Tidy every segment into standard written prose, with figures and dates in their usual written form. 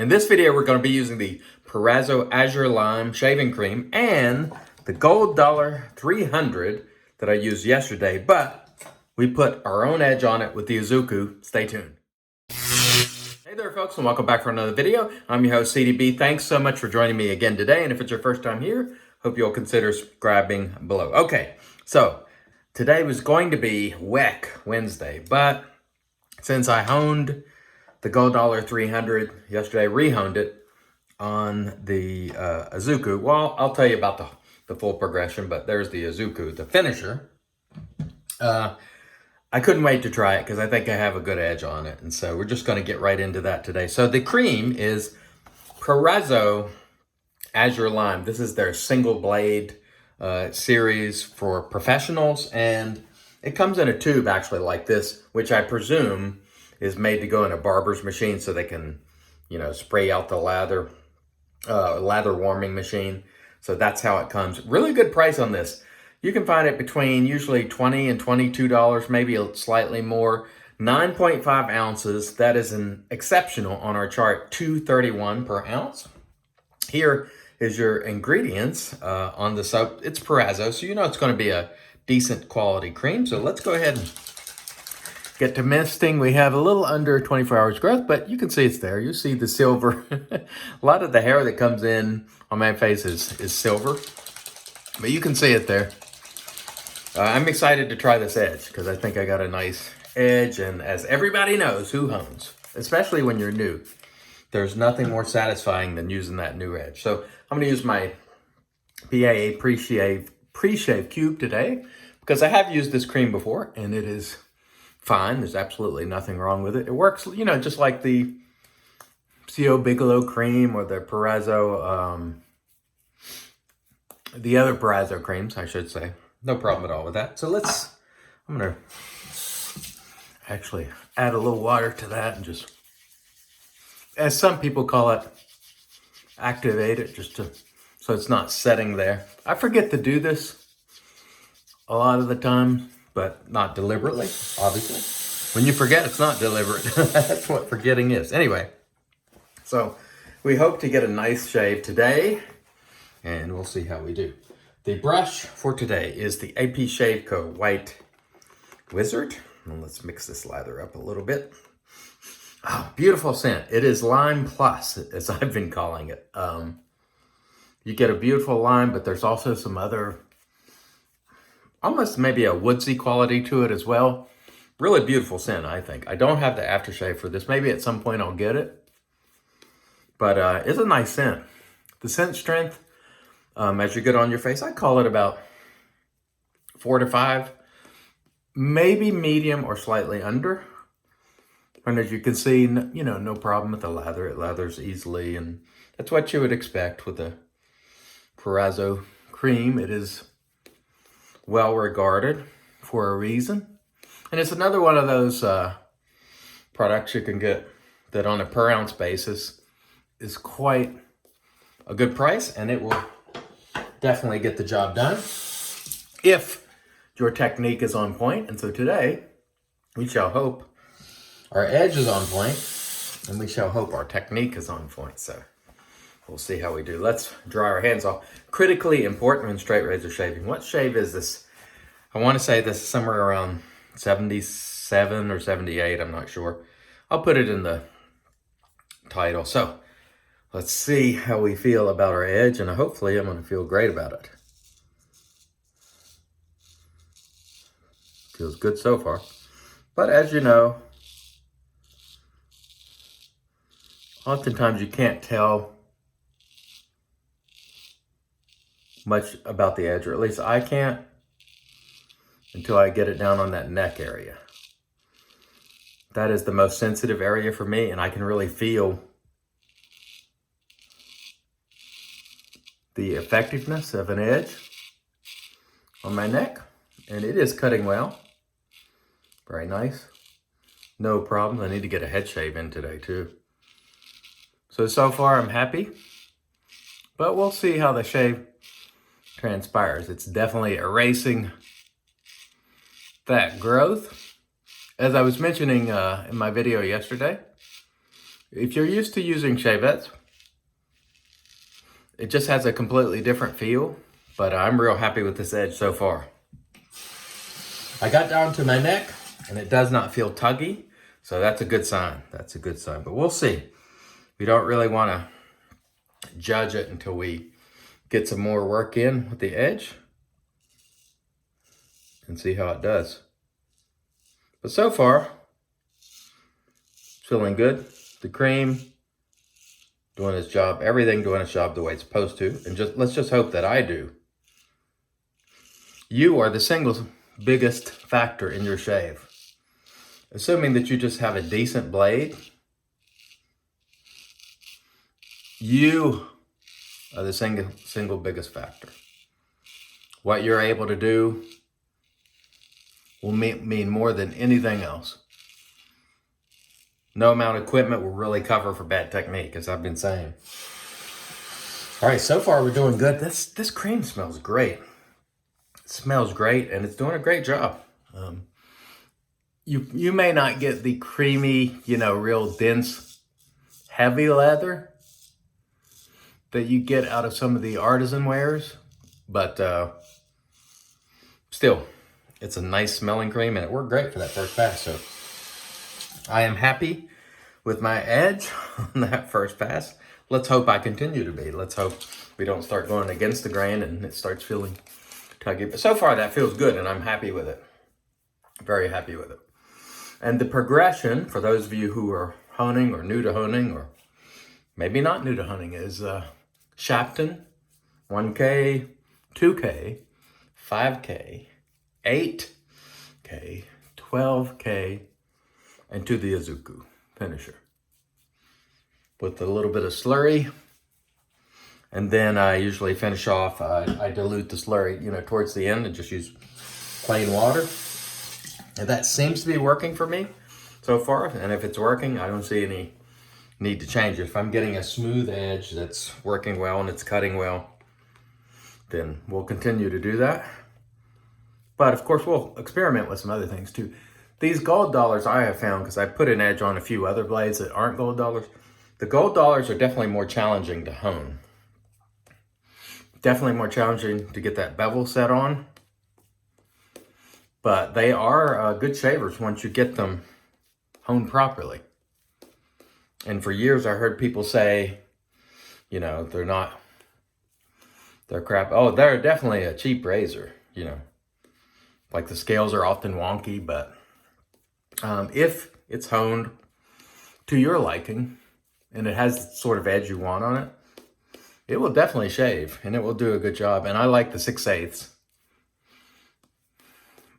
In this video, we're going to be using the Proraso Azure Lime Shaving Cream and the Gold Dollar 300 that I used yesterday, but we put our own edge on it with the Azur. Stay tuned. Hey there, folks, and welcome back for another video. I'm your host, CDB. Thanks so much for joining me again today, and if it's your first time here, hope you'll consider subscribing below. Okay, so today was going to be WEC Wednesday, but since I honed the Gold Dollar 300 yesterday, rehoned it on the Azur. Well, I'll tell you about the full progression, but there's the Azur, the finisher. I couldn't wait to try it because I think I have a good edge on it. And so we're just going to get right into that today. So the cream is Proraso Azure Lime. This is their single blade series for professionals. And it comes in a tube actually like this, which I presume is made to go in a barber's machine so they can, you know, spray out the lather warming machine. So that's how it comes. Really good price on this. You can find it between usually $20 and $22, maybe slightly more. 9.5 ounces, that is an exceptional on our chart, $2.31 per ounce. Here is your ingredients on the soap. It's Proraso, so you know it's going to be a decent quality cream. So let's go ahead and get to misting. We have a little under 24 hours growth, but you can see it's there. You see the silver. A lot of the hair that comes in on my face is silver, but you can see it there. I'm excited to try this edge because I think I got a nice edge, and as everybody knows who hones, especially when you're new, there's nothing more satisfying than using that new edge. So I'm going to use my PAA pre-shave cube today because I have used this cream before and it is fine. There's absolutely nothing wrong with it. It works, you know, just like the CO Bigelow cream or the Proraso, the other Proraso creams, I should say. No problem at all with that. So I'm going to actually add a little water to that and just, as some people call it, activate it so it's not setting there. I forget to do this a lot of the time, but not deliberately, obviously. When you forget, it's not deliberate. That's what forgetting is. Anyway, so we hope to get a nice shave today, and we'll see how we do. The brush for today is the Apshaveco White Wizard. And let's mix this lather up a little bit. Oh, beautiful scent. It is Lime Plus, as I've been calling it. You get a beautiful lime, but there's also some other, almost maybe a woodsy quality to it as well. Really beautiful scent, I think. I don't have the aftershave for this. Maybe at some point I'll get it. But it's a nice scent. The scent strength, as you get on your face, I call it about 4 to 5, maybe medium or slightly under. And as you can see, you know, no problem with the lather. It lathers easily, and that's what you would expect with a Proraso cream. It is well regarded for a reason. And it's another one of those products you can get that on a per ounce basis is quite a good price, and it will definitely get the job done if your technique is on point. And so today, we shall hope our edge is on point, and we shall hope our technique is on point. So we'll see how we do. Let's dry our hands off. Critically important when straight razor shaving. What shave is this? I want to say this is somewhere around 77 or 78. I'm not sure. I'll put it in the title. So let's see how we feel about our edge, and hopefully I'm going to feel great about it. Feels good so far. But as you know, oftentimes you can't tell much about the edge, or at least I can't, until I get it down on that neck area. That is the most sensitive area for me, and I can really feel the effectiveness of an edge on my neck, and it is cutting well. Very nice. No problems. I need to get a head shave in today too. So far I'm happy, but we'll see how the shave transpires. It's definitely erasing that growth. As I was mentioning in my video yesterday, If you're used to using shavettes, it just has a completely different feel, but I'm real happy with this edge so far. I got down to my neck and it does not feel tuggy, so that's a good sign. That's a good sign, but we'll see. We don't really want to judge it until we get some more work in with the edge and see how it does. But so far, it's feeling good. The cream doing its job, everything doing its job the way it's supposed to, and let's just hope that I do. You are the single biggest factor in your shave. Assuming that you just have a decent blade, you are the single biggest factor. What you're able to do will mean more than anything else. No amount of equipment will really cover for bad technique, as I've been saying. All right, so far we're doing good. This cream smells great. It smells great, and it's doing a great job. You may not get the creamy, real dense, heavy leather that you get out of some of the artisan wares, but still, it's a nice smelling cream, and it worked great for that first pass. So I am happy with my edge on that first pass. Let's hope I continue to be. Let's hope we don't start going against the grain and it starts feeling tuggy. But so far that feels good, and I'm happy with it. Very happy with it. And the progression, for those of you who are honing or new to honing, or maybe not new to honing, is Shapton, 1K, 2K, 5K, 8K, 12K, and to the Izuku finisher. With a little bit of slurry. And then I usually finish off, I dilute the slurry, towards the end and just use plain water. And that seems to be working for me so far. And if it's working, I don't see any need to change it. If I'm getting a smooth edge that's working well and it's cutting well, then we'll continue to do that. But of course, we'll experiment with some other things too. These gold dollars I have found, because I put an edge on a few other blades that aren't gold dollars, the gold dollars are definitely more challenging to hone. Definitely more challenging to get that bevel set on. But they are good shavers once you get them honed properly. And for years I heard people say, they're crap. Oh, they're definitely a cheap razor, Like the scales are often wonky, but if it's honed to your liking and it has the sort of edge you want on it, it will definitely shave and it will do a good job. And I like the 6/8.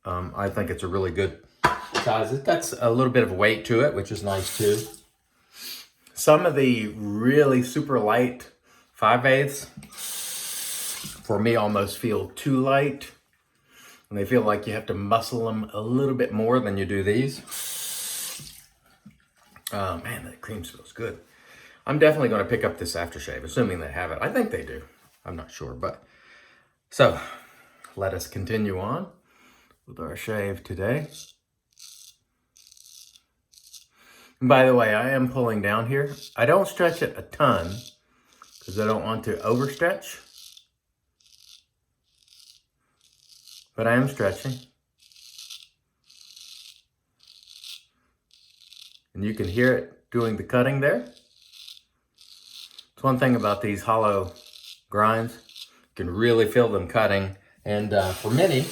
I think it's a really good size. It got a little bit of weight to it, which is nice too. Some of the really super light 5/8 for me almost feel too light. And they feel like you have to muscle them a little bit more than you do these. Man, that cream smells good. I'm definitely going to pick up this aftershave, assuming they have it. I think they do. I'm not sure, but so let us continue on with our shave today. And by the way, I am pulling down here. I don't stretch it a ton because I don't want to overstretch. But I am stretching. And you can hear it doing the cutting there. It's one thing about these hollow grinds. You can really feel them cutting. And for many,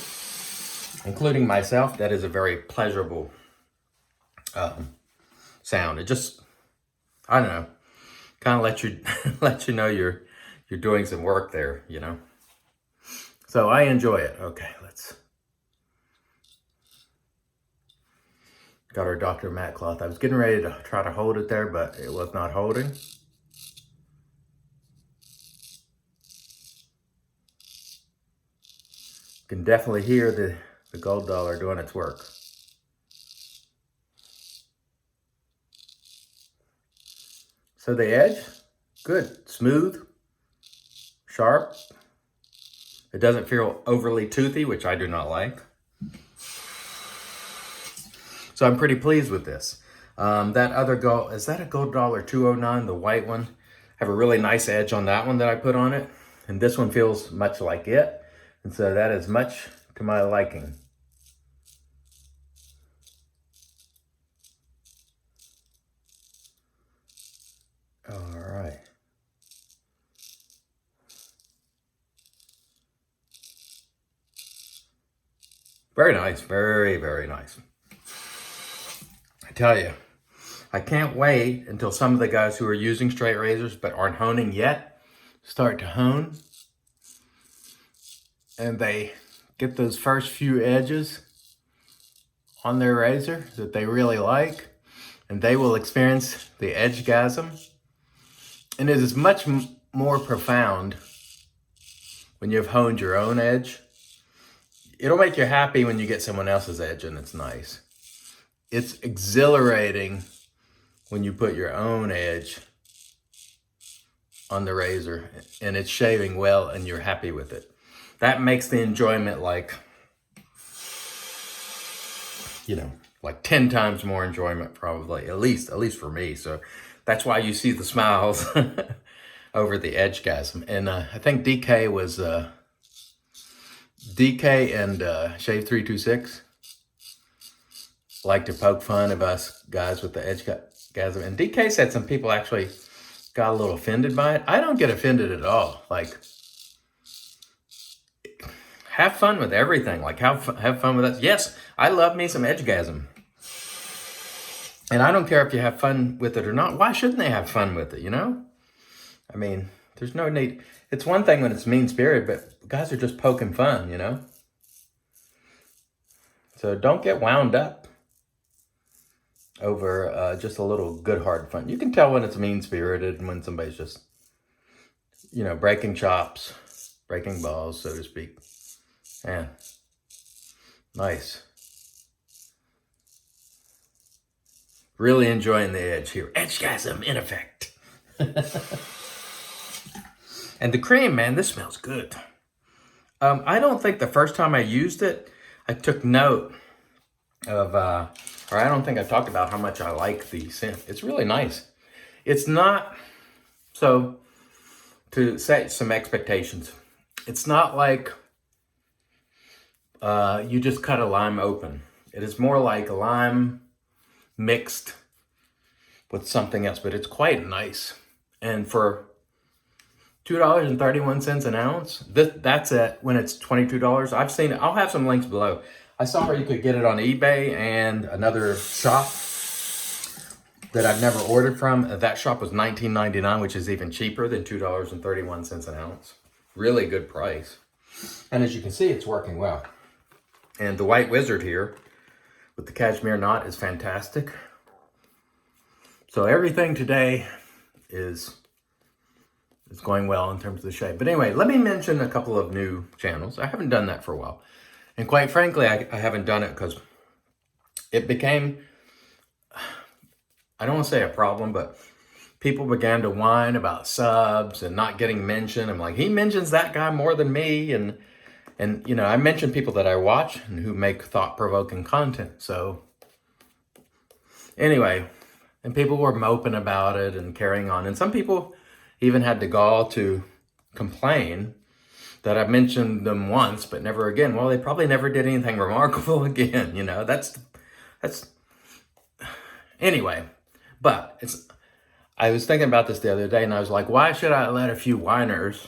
including myself, that is a very pleasurable sound. It just, I don't know, kind of let you know you're doing some work there, So I enjoy it. Okay, let's. Got our Dr. Matte cloth. I was getting ready to try to hold it there, but it was not holding. You can definitely hear the gold dollar doing its work. So the edge, good, smooth, sharp. It doesn't feel overly toothy, which I do not like. So I'm pretty pleased with this. That other gold, is that a gold dollar 209, the white one? I have a really nice edge on that one that I put on it. And this one feels much like it. And so that is much to my liking. All right. Very nice, very, very nice. I tell you, I can't wait until some of the guys who are using straight razors but aren't honing yet start to hone. And they get those first few edges on their razor that they really like. And they will experience the edgegasm. And it is much more profound when you've honed your own edge. It'll make you happy when you get someone else's edge and it's nice. It's exhilarating when you put your own edge on the razor and it's shaving well and you're happy with it. That makes the enjoyment like 10 times more enjoyment probably, at least for me. So that's why you see the smiles over the edgegasm. And I think DK was DK and Shave326 like to poke fun of us guys with the edgegasm. And DK said some people actually got a little offended by it. I don't get offended at all. Like, have fun with everything. Like, have fun with us. Yes, I love me some edgegasm. And I don't care if you have fun with it or not. Why shouldn't they have fun with it, you know? I mean, there's no need. It's one thing when it's mean-spirited, but guys are just poking fun, you know? So don't get wound up over just a little good hard fun. You can tell when it's mean-spirited and when somebody's just, breaking chops, breaking balls, so to speak. Yeah. Nice. Really enjoying the edge here. Edgegasm in effect. And the cream, man, this smells good. I don't think the first time I used it, I took note of, or I don't think I talked about how much I like the scent. It's really nice. It's not, so to set some expectations, it's not like you just cut a lime open. It is more like a lime mixed with something else, but it's quite nice. And for $2.31 an ounce, that's it when it's $22. I've seen it. I'll have some links below. I saw where you could get it on eBay and another shop that I've never ordered from. That shop was $19.99, which is even cheaper than $2.31 an ounce. Really good price. And as you can see, it's working well. And the White Wizard here with the cashmere knot is fantastic. So everything today is going well in terms of the shave. But anyway, let me mention a couple of new channels. I haven't done that for a while. And quite frankly, I haven't done it because it became, I don't want to say a problem, but people began to whine about subs and not getting mentioned. I'm like, he mentions that guy more than me. And I mention people that I watch and who make thought-provoking content. So anyway, and people were moping about it and carrying on. And some people even had the gall to complain that I mentioned them once, but never again. Well, they probably never did anything remarkable again, that's anyway. But I was thinking about this the other day and I was like, why should I let a few whiners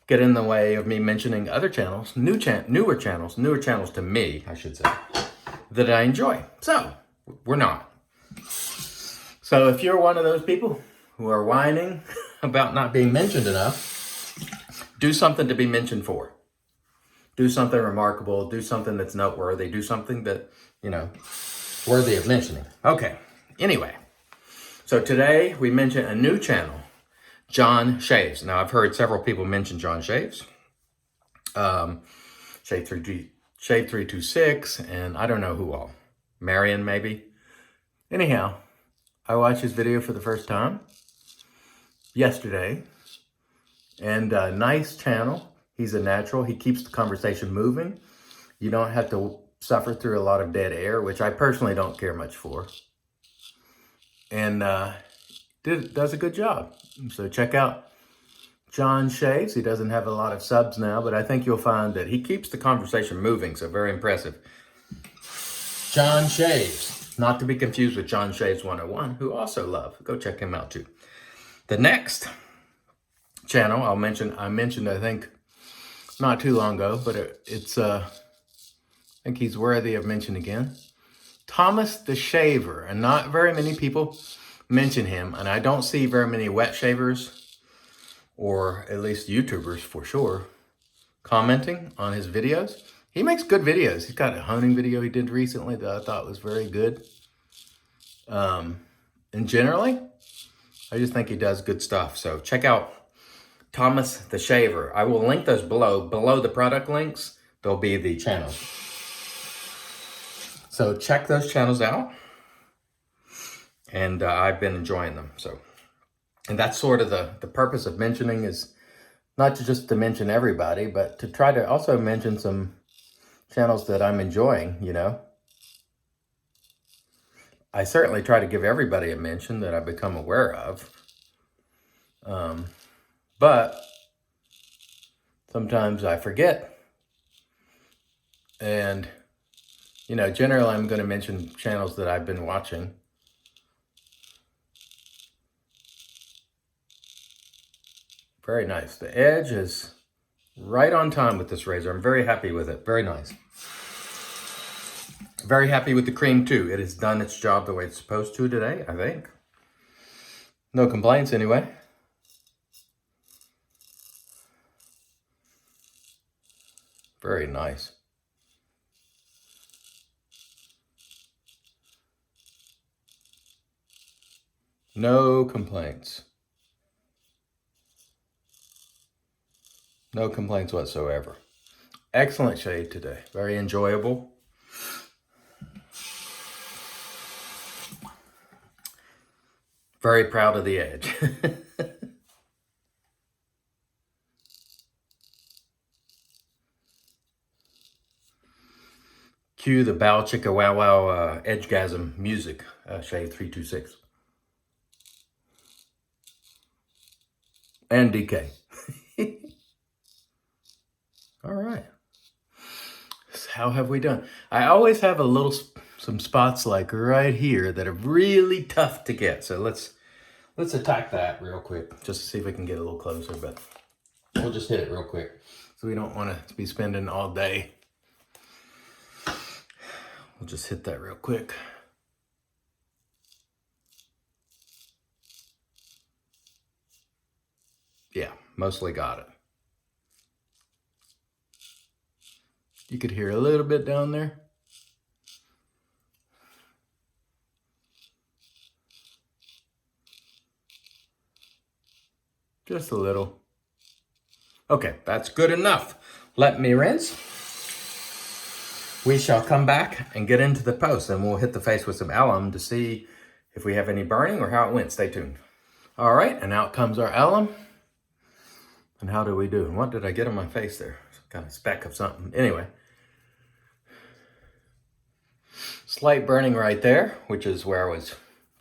get in the way of me mentioning other channels, newer channels to me, I should say, that I enjoy? So, we're not. So if you're one of those people who are whining about not being mentioned enough, do something to be mentioned for. Do something remarkable, do something that's noteworthy, do something that, worthy of mentioning. Okay, anyway. So today we mention a new channel, John Shaves. Now I've heard several people mention John Shaves. Shave326, and I don't know who all. Marion, maybe. Anyhow, I watched his video for the first time yesterday, and nice channel. He's a natural. He keeps the conversation moving. You don't have to suffer through a lot of dead air, which I personally don't care much for. and does a good job. So check out John Shaves. He doesn't have a lot of subs now, but I think you'll find that he keeps the conversation moving, so very impressive. John Shaves, not to be confused with John Shaves 101, who also love. Go check him out too. The next channel I mentioned, I think, not too long ago, but it's I think he's worthy of mention again. Thomas the Shaver, and not very many people mention him, and I don't see very many wet shavers, or at least YouTubers for sure, commenting on his videos. He makes good videos. He's got a honing video he did recently that I thought was very good. And generally, I just think he does good stuff. So check out Thomas the Shaver. I will link those below. Below the product links, there'll be the channels. So check those channels out. And I've been enjoying them. So, and that's sort of the purpose of mentioning, is not just to mention everybody, but to try to also mention some channels that I'm enjoying, you know. I certainly try to give everybody a mention that I've become aware of. But sometimes I forget. And, you know, generally I'm going to mention channels that I've been watching. Very nice. The edge is right on time with this razor. I'm very happy with it. Very nice. Very happy with the cream too. It has done its job the way it's supposed to today, I think. No complaints anyway. Very nice. No complaints. No complaints whatsoever. Excellent shave today. Very enjoyable. Very proud of the edge. Cue the Bow Chicka Wow Wow Edgegasm music, Shave 326. And DK. All right. So how have we done? I always have some spots like right here that are really tough to get. So let's attack that real quick, just to see if we can get a little closer, but we'll just hit it real quick. So we don't want to be spending all day. We'll just hit that real quick. Yeah, mostly got it. You could hear a little bit down there. Just a little. Okay, that's good enough. Let me rinse. We shall come back and get into the post, and we'll hit the face with some alum to see if we have any burning or how it went. Stay tuned. All right, and out comes our alum. And how do we do? And what did I get on my face there? Some kind of speck of something. Anyway. Slight burning right there, which is where I was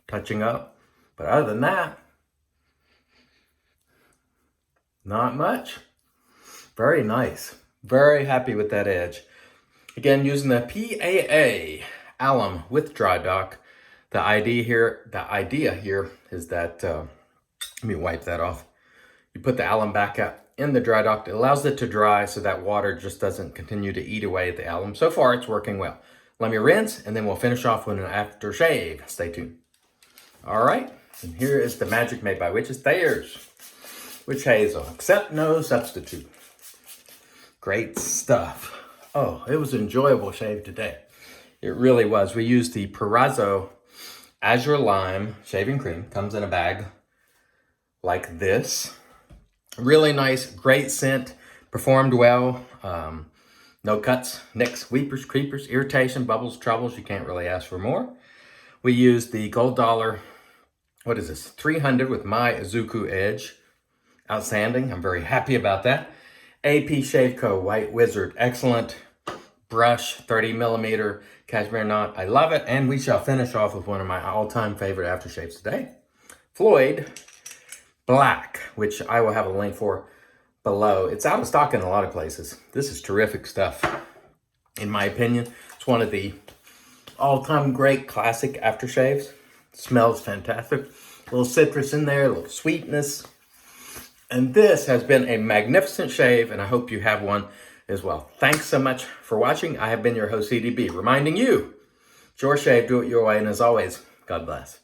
touching up. But other than that, not much. Very nice. Very happy with that edge. Again, using the PAA alum with dry dock. The idea here is that, let me wipe that off. You put the alum back up in the dry dock. It allows it to dry so that water just doesn't continue to eat away at the alum. So far, it's working well. Let me rinse, and then we'll finish off with an after shave. Stay tuned. All right, and here is the magic made by Witches Thayers. Witch Hazel, except no substitute. Great stuff. Oh, it was an enjoyable shave today. It really was. We used the Proraso Azure Lime shaving cream. Comes in a bag like this. Really nice, great scent. Performed well. No cuts, nicks, weepers, creepers, irritation, bubbles, troubles. You can't really ask for more. We used the Gold Dollar, what is this, 300 with my Izuku edge. Outstanding. I'm very happy about that. Apshaveco White Wizard, excellent brush, 30 millimeter. cashmere knot. I love it. And we shall finish off with one of my all-time favorite aftershaves today. Floid Black, which I will have a link for below. It's out of stock in a lot of places. This is terrific stuff. In my opinion, it's one of the all-time great classic aftershaves. Smells fantastic. A little citrus in there, a little sweetness. And this has been a magnificent shave, and I hope you have one as well. Thanks so much for watching. I have been your host, CDB, reminding you, it's your shave, do it your way, and as always, God bless.